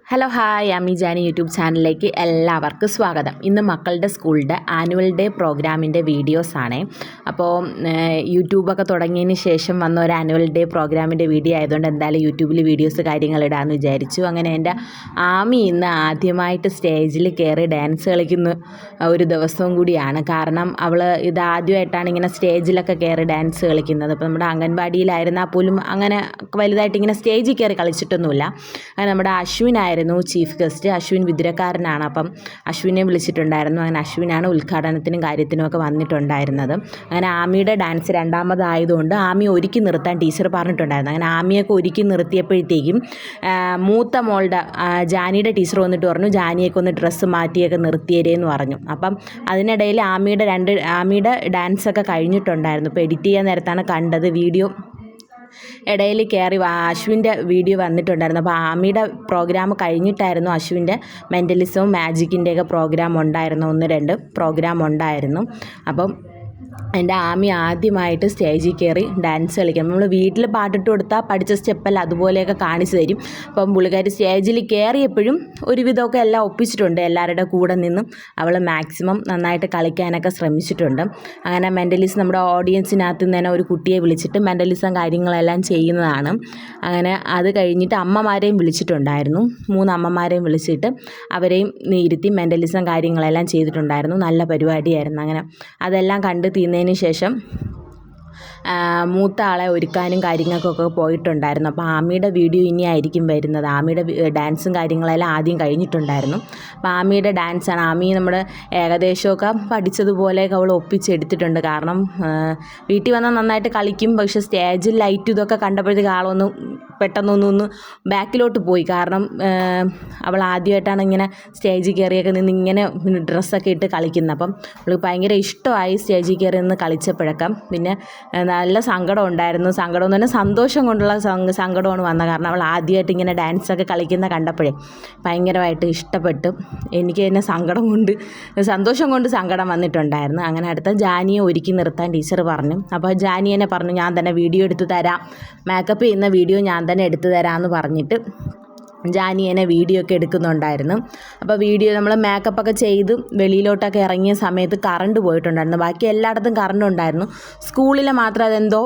Hello hi അമ്മി Jani YouTube ചാനലിലേക്ക് എല്ലാവർക്കും സ്വാഗതം. ഇന്ന് മക്കളുടെ സ്കൂളിൻ്റെ ആനുവൽ ഡേ പ്രോഗ്രാമിൻ്റെ വീഡിയോസാണ്. അപ്പോൾ യൂട്യൂബൊക്കെ തുടങ്ങിയതിന് ശേഷം വന്ന ഒരു ആനുവൽ ഡേ പ്രോഗ്രാമിൻ്റെ വീഡിയോ ആയതുകൊണ്ട് എന്തായാലും യൂട്യൂബിൽ വീഡിയോസ് കാര്യങ്ങളിടാമെന്ന് വിചാരിച്ചു. അങ്ങനെ എൻ്റെ ആമി ഇന്ന് ആദ്യമായിട്ട് സ്റ്റേജിൽ കയറി ഡാൻസ് കളിക്കുന്ന ഒരു ദിവസവും കൂടിയാണ്. കാരണം അവൾ ഇതാദ്യമായിട്ടാണ് ഇങ്ങനെ സ്റ്റേജിലൊക്കെ കയറി ഡാൻസ് കളിക്കുന്നത്. അപ്പോൾ നമ്മുടെ അംഗൻവാടിയിലായിരുന്നാൽ പോലും അങ്ങനെ വലുതായിട്ട് ഇങ്ങനെ സ്റ്റേജിൽ കയറി കളിച്ചിട്ടൊന്നുമില്ല. അങ്ങനെ നമ്മുടെ അശ്വിനായിരുന്നു ചീഫ് ഗസ്റ്റ്. അശ്വിൻ വിതുരക്കാരനാണ്. അപ്പം അശ്വിനെ വിളിച്ചിട്ടുണ്ടായിരുന്നു. അങ്ങനെ അശ്വിനാണ് ഉദ്ഘാടനത്തിനും കാര്യത്തിനും ഒക്കെ വന്നിട്ടുണ്ടായിരുന്നത്. അങ്ങനെ ആമിയുടെ ഡാൻസ് രണ്ടാമതായതുകൊണ്ട് ആമി ഒരുക്കി നിർത്താൻ ടീച്ചർ പറഞ്ഞിട്ടുണ്ടായിരുന്നു. അങ്ങനെ ആമിയൊക്കെ ഒരുക്കി നിർത്തിയപ്പോഴത്തേക്കും മൂത്ത മോളുടെ ജാനിയുടെ ടീച്ചർ വന്നിട്ട് പറഞ്ഞു, ജാനിയൊക്കെ ഒന്ന് ഡ്രസ്സ് മാറ്റിയൊക്കെ നിർത്തിയേരെന്ന് പറഞ്ഞു. അപ്പം അതിനിടയിൽ ആമിയുടെ ഡാൻസൊക്കെ കഴിഞ്ഞിട്ടുണ്ടായിരുന്നു. ഇപ്പോൾ എഡിറ്റ് ചെയ്യാൻ നേരത്താണ് കണ്ടത്. വീഡിയോ ഇടയിൽ കയറി അശ്വിൻ്റെ വീഡിയോ വന്നിട്ടുണ്ടായിരുന്നു. അപ്പോൾ ആമിയുടെ പ്രോഗ്രാം കഴിഞ്ഞിട്ടായിരുന്നു അശ്വിൻ്റെ മെൻ്റലിസവും മാജിക്കിൻ്റെയൊക്കെ പ്രോഗ്രാം ഉണ്ടായിരുന്നു. 1-2 പ്രോഗ്രാം ഉണ്ടായിരുന്നു. അപ്പം എൻ്റെ ആമി ആദ്യമായിട്ട് സ്റ്റേജിൽ കയറി ഡാൻസ് കളിക്കണം. നമ്മൾ വീട്ടിൽ പാട്ടിട്ട് കൊടുത്താൽ പഠിച്ച സ്റ്റെപ്പെല്ലാം അതുപോലെയൊക്കെ കാണിച്ചു തരും. അപ്പം പുള്ളിക്കാരി സ്റ്റേജിൽ കയറിയപ്പോഴും ഒരുവിധമൊക്കെ എല്ലാം ഒപ്പിച്ചിട്ടുണ്ട്. എല്ലാവരുടെ കൂടെ നിന്നും അവൾ മാക്സിമം നന്നായിട്ട് കളിക്കാനൊക്കെ ശ്രമിച്ചിട്ടുണ്ട്. അങ്ങനെ മെൻ്റലിസം നമ്മുടെ ഓഡിയൻസിനകത്ത് നിന്ന് തന്നെ ഒരു കുട്ടിയെ വിളിച്ചിട്ട് മെൻ്റലിസം കാര്യങ്ങളെല്ലാം ചെയ്യുന്നതാണ്. അങ്ങനെ അത് കഴിഞ്ഞിട്ട് അമ്മമാരെയും വിളിച്ചിട്ടുണ്ടായിരുന്നു. 3 അമ്മമാരെയും വിളിച്ചിട്ട് അവരെയും ഇരുത്തി മെൻ്റലിസം കാര്യങ്ങളെല്ലാം ചെയ്തിട്ടുണ്ടായിരുന്നു. നല്ല പരിപാടിയായിരുന്നു. അങ്ങനെ അതെല്ലാം കണ്ട് തീർന്നതിന് ശേഷം മൂത്ത ആളെ ഒരുക്കാനും കാര്യങ്ങൾക്കൊക്കെ പോയിട്ടുണ്ടായിരുന്നു. അപ്പോൾ ആമിയുടെ വീഡിയോ ഇനി ആയിരിക്കും വരുന്നത്. ആമിയുടെ ഡാൻസും കാര്യങ്ങളെല്ലാം ആദ്യം കഴിഞ്ഞിട്ടുണ്ടായിരുന്നു. അപ്പോൾ ആമിയുടെ ഡാൻസാണ്. ആമി നമ്മുടെ ഏകദേശമൊക്കെ പഠിച്ചതുപോലെയൊക്കെ അവൾ ഒപ്പിച്ചെടുത്തിട്ടുണ്ട്. കാരണം വീട്ടിൽ വന്നാൽ നന്നായിട്ട് കളിക്കും. പക്ഷേ സ്റ്റേജിൽ ലൈറ്റ് ഇതൊക്കെ കണ്ടപ്പോഴത്തേക്ക് ആളൊന്ന് പെട്ടെന്നൊന്ന് ബാക്കിലോട്ട് പോയി. കാരണം അവൾ ആദ്യമായിട്ടാണ് ഇങ്ങനെ സ്റ്റേജിൽ കയറിയൊക്കെ നിന്ന് ഇങ്ങനെ ഡ്രസ്സൊക്കെ ഇട്ട് കളിക്കുന്നത്. അപ്പം അവൾക്ക് ഭയങ്കര ഇഷ്ടമായി സ്റ്റേജിൽ കയറി നിന്ന് കളിച്ചപ്പോഴൊക്കെ. പിന്നെ നല്ല സങ്കടം ഉണ്ടായിരുന്നു. സങ്കടം എന്ന് പറഞ്ഞാൽ സന്തോഷം കൊണ്ടുള്ള സങ്കടമാണ് വന്നത്. കാരണം അവൾ ആദ്യമായിട്ട് ഇങ്ങനെ ഡാൻസൊക്കെ കളിക്കുന്ന കണ്ടപ്പോഴേ ഭയങ്കരമായിട്ട് ഇഷ്ടപ്പെട്ടു. എനിക്ക് തന്നെ സന്തോഷം കൊണ്ട് സങ്കടം വന്നിട്ടുണ്ടായിരുന്നു. അങ്ങനെ അടുത്ത ജാനിയെ ഒരുക്കി നിർത്താൻ ടീച്ചർ പറഞ്ഞു. അപ്പോൾ ജാനി എന്നെ പറഞ്ഞു, ഞാൻ തന്നെ വീഡിയോ എടുത്തു തരാം, മേക്കപ്പ് ചെയ്യുന്ന വീഡിയോ ഞാൻ തന്നെ എടുത്തു തരാമെന്ന് പറഞ്ഞിട്ട് ജാനി എന്നെ വീഡിയോ ഒക്കെ എടുക്കുന്നുണ്ടായിരുന്നു. അപ്പോൾ വീഡിയോ നമ്മൾ മേക്കപ്പൊക്കെ ചെയ്ത് വെളിയിലോട്ടൊക്കെ ഇറങ്ങിയ സമയത്ത് കറണ്ട് പോയിട്ടുണ്ടായിരുന്നു. ബാക്കി എല്ലായിടത്തും കറണ്ട് ഉണ്ടായിരുന്നു. സ്കൂളിൽ മാത്രം അതെന്തോ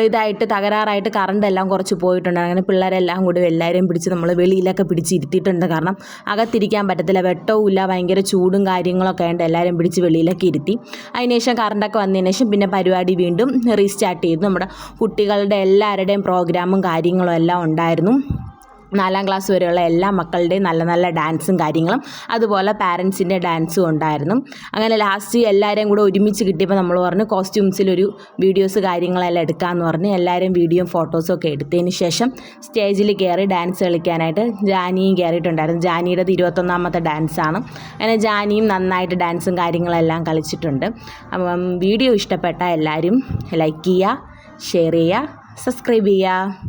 ഇതായിട്ട് തകരാറായിട്ട് കറണ്ടെല്ലാം കുറച്ച് പോയിട്ടുണ്ടായിരുന്നു. അങ്ങനെ പിള്ളേരെല്ലാം കൂടി എല്ലാവരെയും പിടിച്ച് നമ്മൾ വെളിയിലൊക്കെ പിടിച്ചിരുത്തിയിട്ടുണ്ട്. കാരണം അകത്തിരിക്കാൻ പറ്റത്തില്ല, വെട്ടവും ഇല്ല, ഭയങ്കര ചൂടും കാര്യങ്ങളൊക്കെ ആയിട്ട് എല്ലാവരും പിടിച്ച് വെളിയിലൊക്കെ ഇരുത്തി. അതിനുശേഷം കറണ്ടൊക്കെ വന്നതിന് ശേഷം പിന്നെ പരിപാടി വീണ്ടും റീസ്റ്റാർട്ട് ചെയ്തു. നമ്മുടെ കുട്ടികളുടെ എല്ലാവരുടെയും പ്രോഗ്രാമും കാര്യങ്ങളും എല്ലാം ഉണ്ടായിരുന്നു. 4ാം ക്ലാസ് വരെയുള്ള എല്ലാ മക്കളുടെയും നല്ല നല്ല ഡാൻസും കാര്യങ്ങളും അതുപോലെ പാരൻസിൻ്റെ ഡാൻസും ഉണ്ടായിരുന്നു. അങ്ങനെ ലാസ്റ്റ് എല്ലാവരെയും കൂടെ ഒരുമിച്ച് കിട്ടിയപ്പോൾ നമ്മൾ പറഞ്ഞു കോസ്റ്റ്യൂംസിലൊരു വീഡിയോസ് കാര്യങ്ങളെല്ലാം എടുക്കാമെന്ന് പറഞ്ഞ് എല്ലാവരും വീഡിയോയും ഫോട്ടോസും ഒക്കെ എടുത്തതിന് ശേഷം സ്റ്റേജിൽ കയറി ഡാൻസ് കളിക്കാനായിട്ട് ജാനിയും കയറിയിട്ടുണ്ടായിരുന്നു. ജാനിയുടേത് 21ാമത്തെ ഡാൻസാണ്. അങ്ങനെ ജാനിയും നന്നായിട്ട് ഡാൻസും കാര്യങ്ങളെല്ലാം കളിച്ചിട്ടുണ്ട്. അപ്പം വീഡിയോ ഇഷ്ടപ്പെട്ടാൽ എല്ലാവരും ലൈക്ക് ചെയ്യുക, ഷെയർ ചെയ്യുക, സബ്സ്ക്രൈബ് ചെയ്യുക.